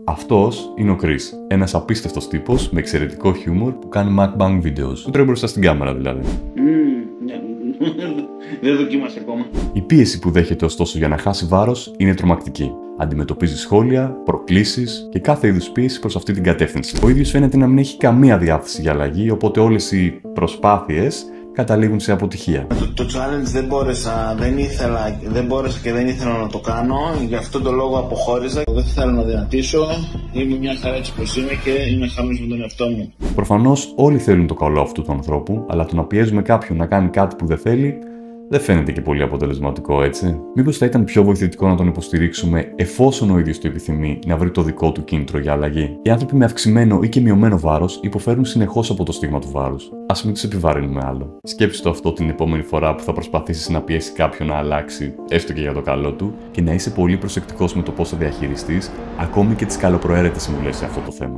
Αυτός είναι ο Chris, ένας απίστευτος τύπος με εξαιρετικό χιούμορ που κάνει mukbang videos. Που τρέχει μπροστά στην κάμερα δηλαδή. Δεν δοκίμασε ακόμα. Η πίεση που δέχεται ωστόσο για να χάσει βάρος είναι τρομακτική. Αντιμετωπίζει σχόλια, προκλήσεις και κάθε είδους πίεση προς αυτή την κατεύθυνση. Ο ίδιος φαίνεται να μην έχει καμία διάθεση για αλλαγή, οπότε όλες οι προσπάθειες καταλήγουν σε αποτυχία. Το challenge δεν μπόρεσα και δεν ήθελα να το κάνω, γι' αυτό το λόγο αποχώρησα. Δεν θέλω να δυνατήσω, είμαι μια χαρά έτσι πως είμαι και είμαι χαμής με τον εαυτό μου. Προφανώς όλοι θέλουν το καλό αυτού του ανθρώπου, αλλά το να πιέζουμε κάποιον να κάνει κάτι που δεν θέλει, δεν φαίνεται και πολύ αποτελεσματικό, έτσι. Μήπως θα ήταν πιο βοηθητικό να τον υποστηρίξουμε εφόσον ο ίδιος το επιθυμεί να βρει το δικό του κίνητρο για αλλαγή. Οι άνθρωποι με αυξημένο ή και μειωμένο βάρος υποφέρουν συνεχώς από το στίγμα του βάρους. Ας μην τους επιβαρύνουμε άλλο. Σκέψου το αυτό την επόμενη φορά που θα προσπαθήσεις να πιέσει κάποιον να αλλάξει, έστω και για το καλό του, και να είσαι πολύ προσεκτικός με το πώς θα διαχειριστείς ακόμη και τις καλοπροαίρετες συμβουλές σε αυτό το θέμα.